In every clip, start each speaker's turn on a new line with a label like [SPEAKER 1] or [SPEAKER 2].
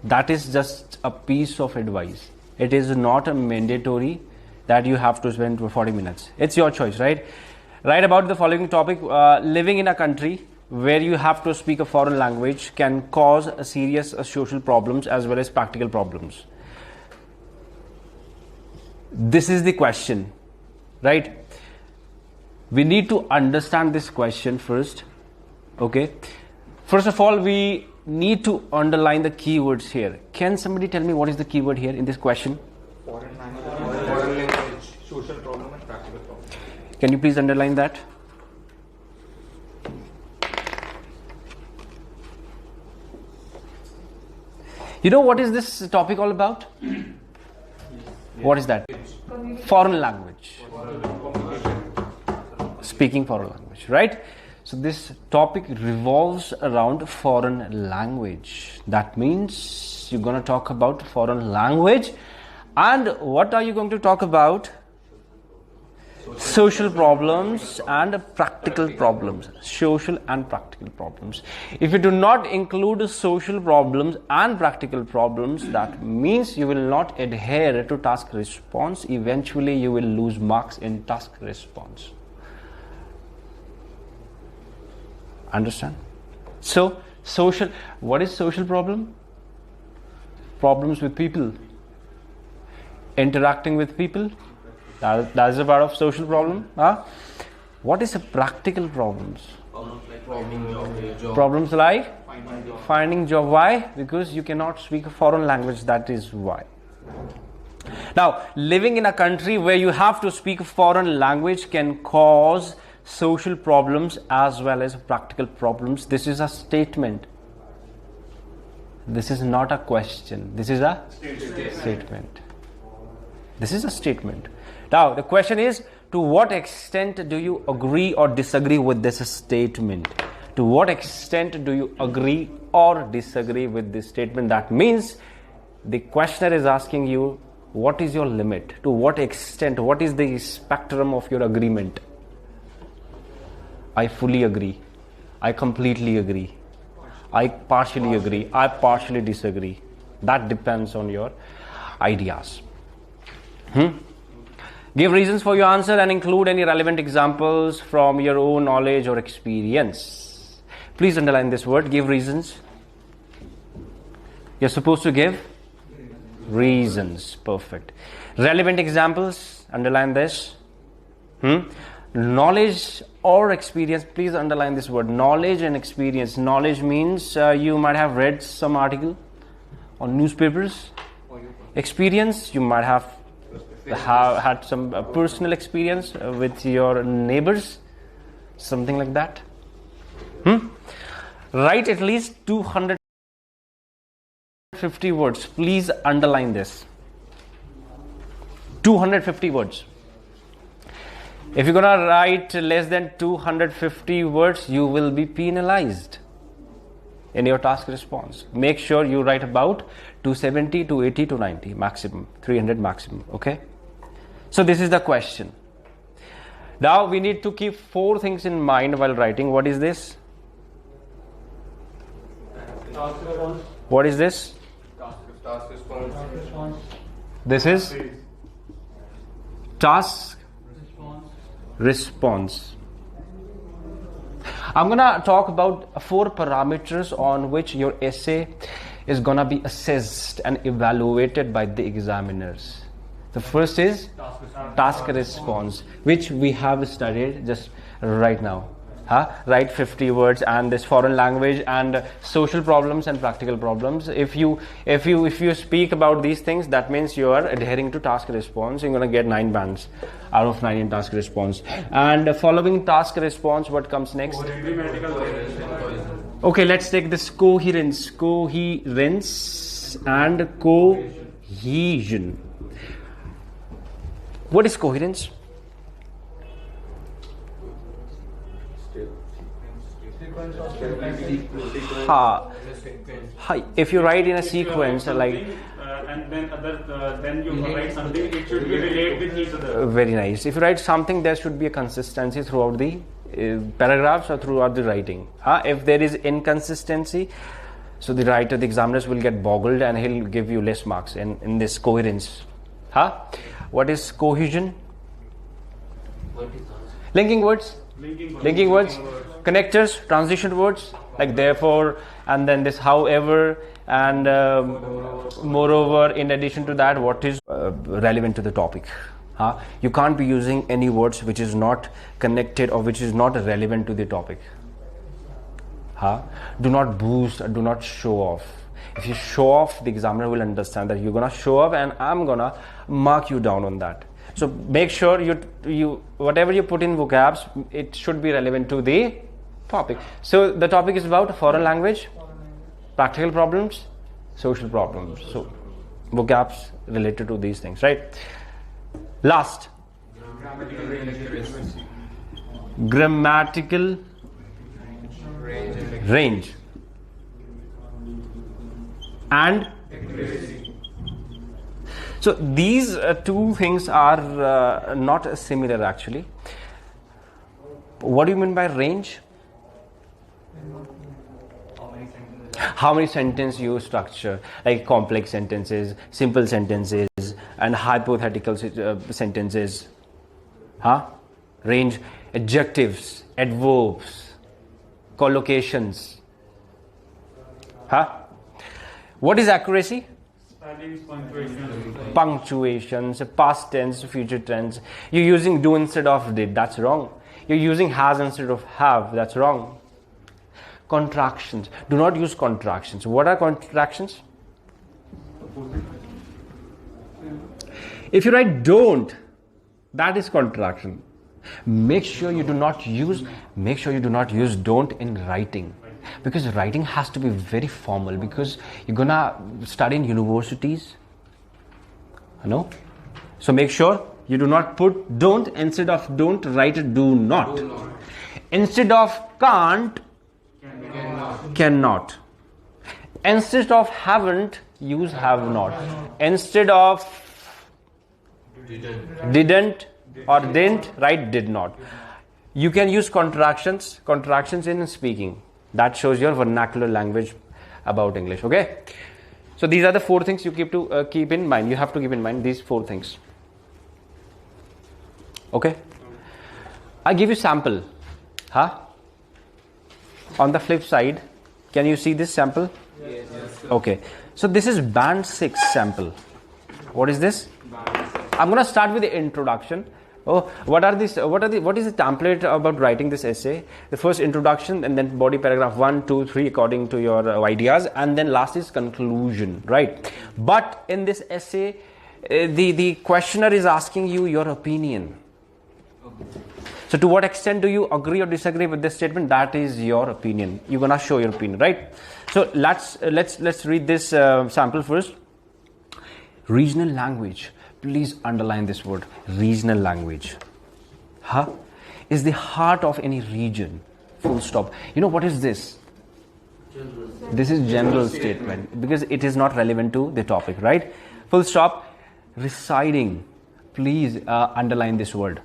[SPEAKER 1] That is just a piece of advice. It is not a mandatory that you have to spend 40 minutes. It's your choice, right? Write about the following topic. Living in a country where you have to speak a foreign language can cause a serious social problems as well as practical problems. This is the question, right? We need to understand this question first. Okay. First of all, we need to underline the keywords here. Can somebody tell me what is the keyword here in this question?
[SPEAKER 2] Foreign language, social problem and practical problem.
[SPEAKER 1] Can you please underline that? You know what is this topic all about? What is that? Foreign language. Speaking foreign language, right? So this topic revolves around foreign language. That means you're going to talk about foreign language. And what are you going to talk about? Social problems and practical problems. Social and practical problems. If you do not include social problems and practical problems, that means you will not adhere to task response. Eventually you will lose marks in task response. Understand? So, social, what is social problem? Problems with people. Interacting with people. That is a part of social problem. What is a practical problems? Problems like finding job. Why? Because you cannot speak a foreign language. That is why. Now, living in a country where you have to speak a foreign language can cause social problems as well as practical problems. This is a statement. This is not a question. This is a statement. This is a statement. Now, the question is, to what extent do you agree or disagree with this statement? To what extent do you agree or disagree with this statement? That means the questioner is asking you, what is your limit? To what extent? What is the spectrum of your agreement? I fully agree. I completely agree. I partially agree. I partially disagree. That depends on your ideas. Give reasons for your answer and include any relevant examples from your own knowledge or experience. Please underline this word, give reasons. You're supposed to give reasons. Perfect. Relevant examples, underline this. Knowledge or experience, please underline this word, knowledge and experience. Knowledge means you might have read some article on newspapers. Experience, you might have had some personal experience with your neighbors, something like that. Write at least 250 words. Please underline this. 250 words. If you're gonna write less than 250 words, you will be penalized in your task response. Make sure you write about 270, 280, 290 maximum, 300 maximum. Okay. So this is the question. Now we need to keep 4 things in mind while writing. What is this? What is this?
[SPEAKER 2] Task response.
[SPEAKER 1] This is task response. I'm gonna talk about 4 parameters on which your essay is gonna be assessed and evaluated by the examiners. The first is task response, which we have studied just right now. Write 50 words and this foreign language and social problems and practical problems. If you speak about these things, that means you are adhering to task response. You're gonna get 9 bands out of 9 in task response. And following task response, what comes next? Okay, let's take this coherence and cohesion. What is coherence? If you write in a sequence like
[SPEAKER 3] and then you write something, it should be related with each other.
[SPEAKER 1] Very nice. If you write something, there should be a consistency throughout the paragraphs or throughout the writing. If there is inconsistency, So the writer, the examiners will get boggled and he'll give you less marks in this coherence. What is cohesion? Linking words. Linking words. Connectors, transition words like therefore, and then this however, and moreover. In addition to that, what is relevant to the topic? You can't be using any words which is not connected or which is not relevant to the topic. Do not boost, do not show off. If you show off, the examiner will understand that you're gonna show off, and I'm gonna mark you down on that. So make sure you whatever you put in vocabs, it should be relevant to the topic. So the topic is about foreign language, practical problems, social problems. So vocabs related to these things, right? Last, grammatical range and so these two things are not similar actually. What do you mean by range? How many sentences you structure, like complex sentences, simple sentences, and hypothetical sentences. Range, adjectives, adverbs, collocations. What is accuracy?
[SPEAKER 3] Spellings,
[SPEAKER 1] Punctuations, past tense, future tense. You're using do instead of did, that's wrong. You're using has instead of have, that's wrong. Contractions, do not use contractions. What are contractions? If you write don't, that is contraction. Make sure you do not use don't in writing, because writing has to be very formal, because you're gonna study in universities. So make sure you do not put don't. Instead of don't, write do not. Instead of can't, cannot. Instead of haven't, use have not. Instead of didn't or didn't, write did not. You can use contractions in speaking. That shows your vernacular language about English. Okay, so these are the four things you keep in mind. You have to keep in mind these four things. Okay, I give you sample. On the flip side, can you see this sample?
[SPEAKER 2] Yes.
[SPEAKER 1] Okay, so this is band 6 sample. What is this? I'm going to start with the introduction. What is the template about writing this essay? The first introduction, and then body paragraph 1, 2, 3 according to your ideas, and then last is conclusion, right? But in this essay, the questioner is asking you your opinion. So to what extent do you agree or disagree with this statement? That is your opinion. You're gonna show your opinion, right? So let's read this sample first. Regional language. Please underline this word. Regional language. Is the heart of any region. Full stop. You know what is this? This is general statement, because it is not relevant to the topic, right? Full stop. Residing. Please underline this word.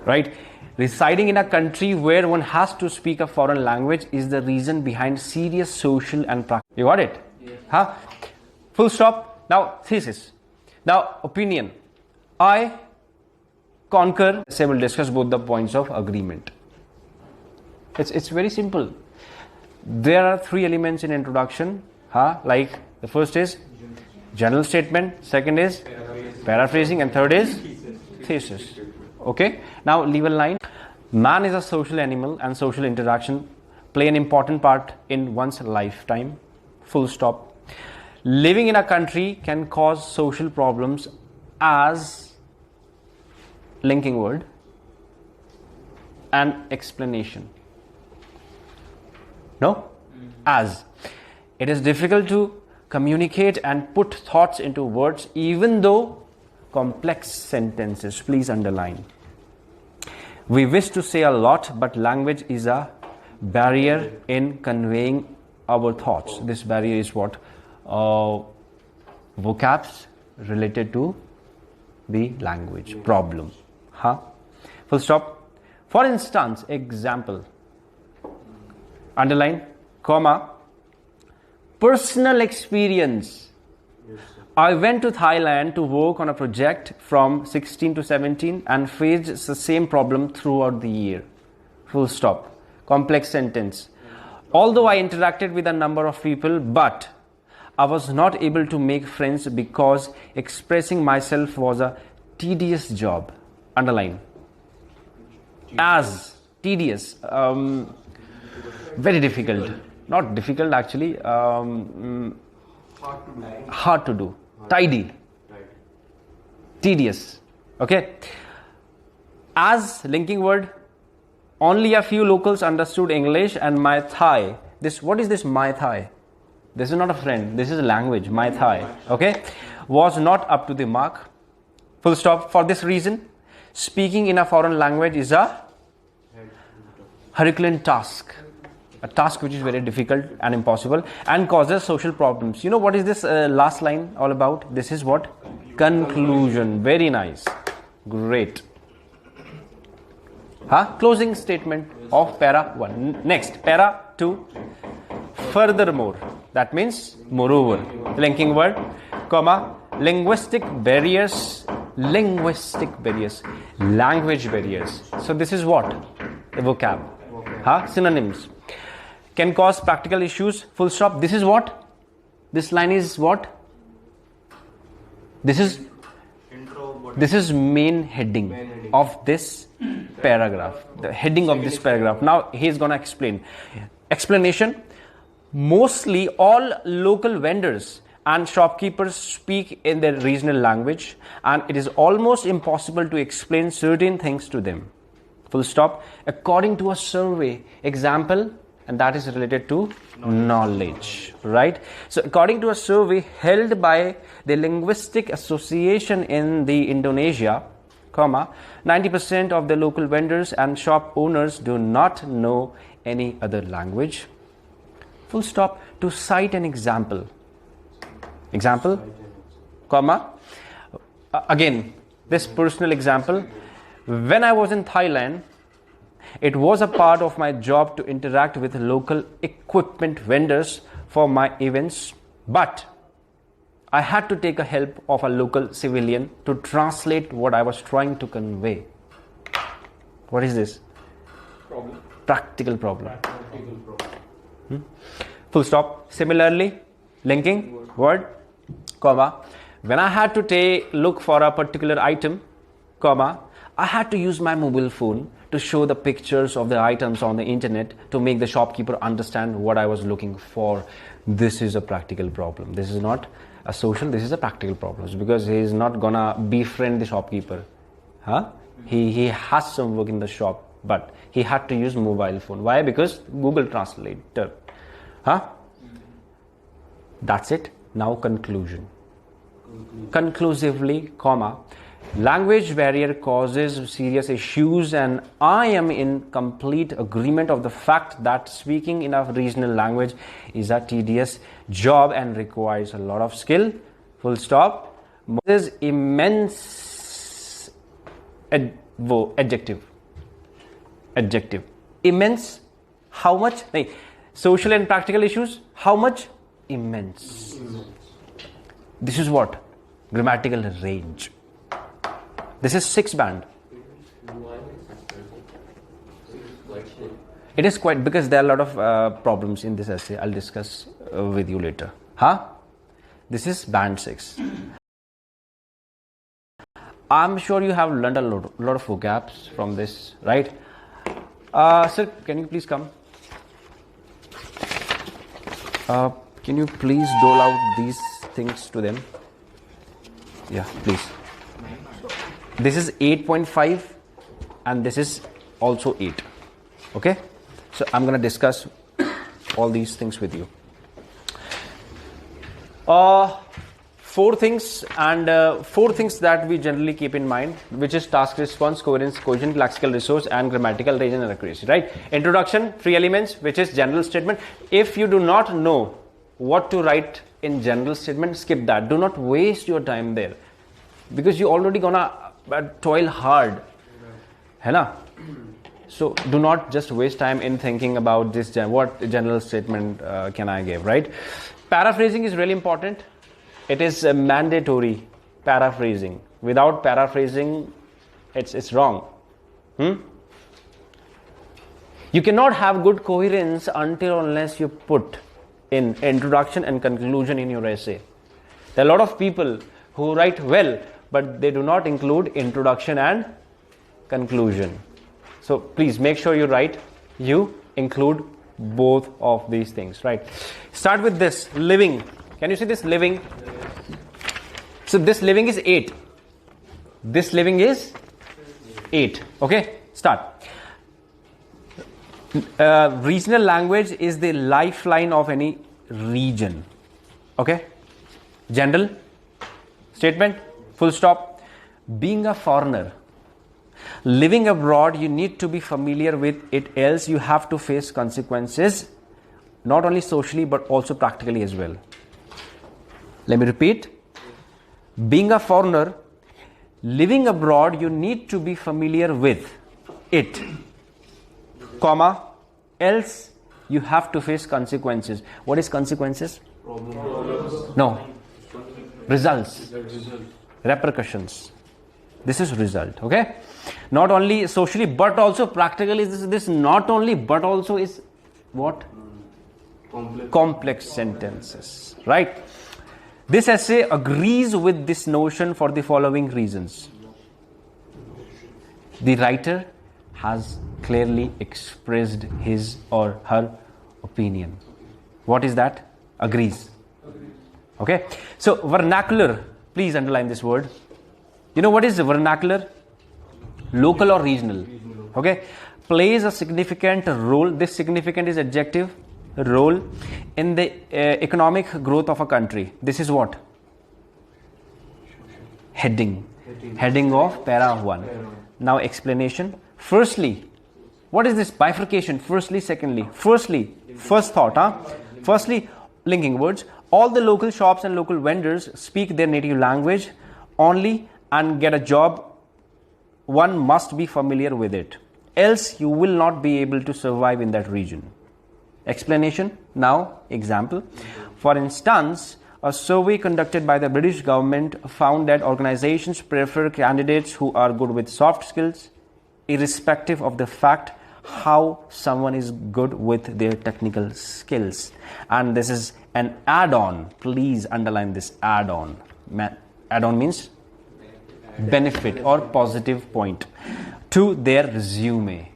[SPEAKER 1] Right? Residing in a country where one has to speak a foreign language is the reason behind serious social and practical. You got it? Yes. Full stop. Now, thesis. Now, opinion. I concur. So we'll discuss both the points of agreement. It's very simple. There are 3 elements in introduction. Like the first is general statement, second is paraphrasing, and third is thesis. Okay, now leave a line. Man is a social animal, and social interaction play an important part in one's lifetime. Full stop. Living in a country can cause social problems as linking word and explanation. No? As. It is difficult to communicate and put thoughts into words, even though complex sentences. Please underline. We wish to say a lot, but language is a barrier in conveying our thoughts. This barrier is what? Vocabs related to the language problem. Full stop. For instance, example. Underline, comma, Personal experience. I went to Thailand to work on a project from 16 to 17 and faced the same problem throughout the year. Full stop. Complex sentence. Although I interacted with a number of people, but I was not able to make friends because expressing myself was a tedious job. Underline. As tedious. Very difficult. Not difficult actually. Hard to do. Tidy. Tedious. Okay. As linking word. Only a few locals understood English and my Thai. What is this my Thai? This is not a friend. This is a language. My Thai. Okay. Was not up to the mark. Full stop. For this reason, speaking in a foreign language is a Herculean task. A task which is very difficult and impossible and causes social problems. You know what is this last line all about? This is what? Conclusion. Very nice. Great. Closing statement of para 1. Next, para 2. Furthermore. That means moreover. Linking word, comma, linguistic barriers. Language barriers. So this is what? The vocab. Synonyms. Can cause practical issues. Full stop. This is what? This line is what? This is main heading of this paragraph. The heading of this paragraph. Now he is gonna explain. Explanation. Mostly all local vendors and shopkeepers speak in their regional language and it is almost impossible to explain certain things to them. Full stop. According to a survey. Example. And that is related to knowledge, right? So according to a survey held by the Linguistic Association in the Indonesia, 90% of the local vendors and shop owners do not know any other language. Full stop. To cite an example. Again, this personal example. When I was in Thailand, it was a part of my job to interact with local equipment vendors for my events, but I had to take a help of a local civilian to translate what I was trying to convey. What is this? Practical problem. Full stop. Similarly, linking word, comma, when I had to look for a particular item, comma, I had to use my mobile phone to show the pictures of the items on the internet to make the shopkeeper understand what I was looking for. This is a practical problem. This is not a social, this is a practical problem because he is not gonna befriend the shopkeeper. He has some work in the shop, but he had to use mobile phone. Why? Because Google Translator. That's it. Now conclusion. Conclusively, comma, language barrier causes serious issues and I am in complete agreement of the fact that speaking in a regional language is a tedious job and requires a lot of skill. Full stop. This is immense adjective. Immense. How much? Social and practical issues. How much? Immense. This is what? Grammatical range. This is 6 band. It is quite, because there are a lot of problems in this essay. I'll discuss with you later. This is band 6. I'm sure you have learned a lot of vocabs from this, right? Sir, can you please come? Can you please dole out these things to them? Yeah, please. This is 8.5 and this is also 8. Okay? So I'm going to discuss all these things with you. 4 things that we generally keep in mind, which is task response, coherence, cohesion, lexical resource, and grammatical range and accuracy, right? Introduction, 3 elements, which is general statement. If you do not know what to write in general statement, skip that. Do not waste your time there because you already gonna toil hard. है ना? So do not just waste time in thinking about this, what general statement can I give, right? Paraphrasing is really important. It is mandatory, paraphrasing. Without paraphrasing, it's wrong. You cannot have good coherence until unless you put in introduction and conclusion in your essay. There are a lot of people who write well, but they do not include introduction and conclusion. So please make sure you include both of these things, right? Start with this, living. Can you see this, living? So this living is 8. This living is 8. Okay, start. Regional language is the lifeline of any region. Okay, general statement, full stop. Being a foreigner, living abroad, you need to be familiar with it, else you have to face consequences, not only socially but also practically as well. Let me repeat. Being a foreigner, living abroad, you need to be familiar with it, comma, else you have to face consequences. What is consequences?
[SPEAKER 2] Problems.
[SPEAKER 1] No. Results. Repercussions. This is result. Okay. Not only socially but also practically. This not only but also is what? Complex sentences. Right. This essay agrees with this notion for the following reasons. The writer has clearly expressed his or her opinion. What is that? Agrees. Okay. So vernacular, please underline this word. You know what is vernacular? Local or regional. Okay. Plays a significant role. This significant is adjective. Role in the economic growth of a country. This is what? Heading of para 1. Now explanation. Firstly, what is this bifurcation? Firstly, secondly. Firstly, first thought. Firstly, linking words. All the local shops and local vendors speak their native language only and get a job. One must be familiar with it. Else you will not be able to survive in that region. Explanation. Now, example. For instance, a survey conducted by the British government found that organizations prefer candidates who are good with soft skills, irrespective of the fact how someone is good with their technical skills. And this is an add-on. Please underline this add-on. Add-on means benefit or positive point to their resume.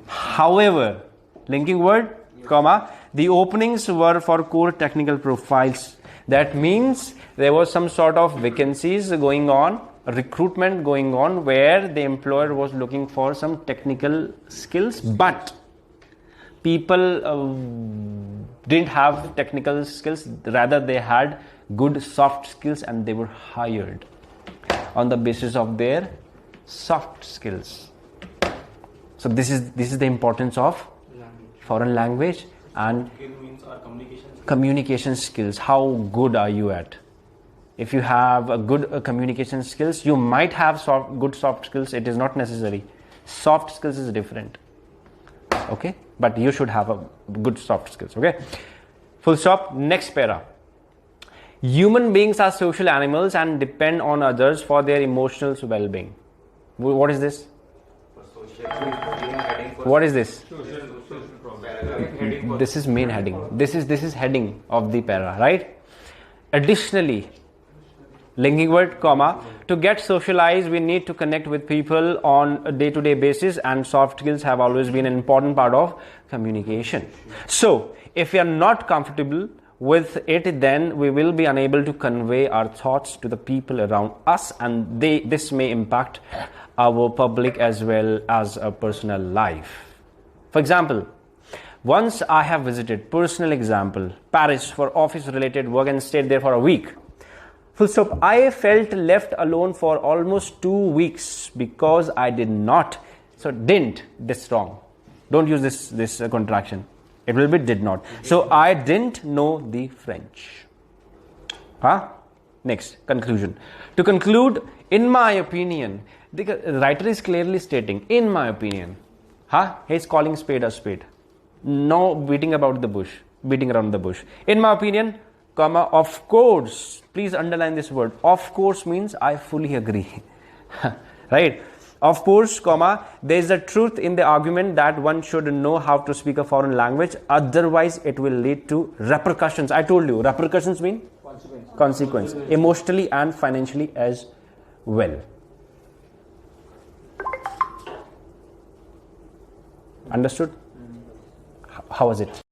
[SPEAKER 1] However, linking word, comma, the openings were for core technical profiles. That means there was some sort of vacancies going on, recruitment going on, where the employer was looking for some technical skills, but people didn't have technical skills, rather they had good soft skills, and they were hired on the basis of their soft skills. So this is the importance of foreign language and communication skills. How good are you at? If you have a good communication skills, you might have good soft skills. It is not necessary. Soft skills is different. Okay, but you should have a good soft skills. Okay, full stop. Next para. Human beings are social animals and depend on others for their emotional well-being. What is this? What is this? This is main heading. This is heading of the para, right? Additionally, linking word, comma, to get socialized, we need to connect with people on a day-to-day basis, and soft skills have always been an important part of communication. So, if we are not comfortable with it, then we will be unable to convey our thoughts to the people around us, and this may impact our public as well as our personal life. For example, once I have visited, personal example, Paris for office-related work and stayed there for a week. Full stop. I felt left alone for almost 2 weeks because I did not. So didn't. This wrong. Don't use this contraction. It will be did not. So I didn't know the French. Next, conclusion. To conclude, in my opinion, The writer is clearly stating, in my opinion, he's calling spade a spade. No beating around the bush. In my opinion, comma, of course. Please underline this word. Of course means I fully agree. Right? Of course, comma, there is a truth in the argument that one should know how to speak a foreign language, otherwise it will lead to repercussions. I told you, repercussions mean consequence, emotionally and financially as well. Understood? How was it?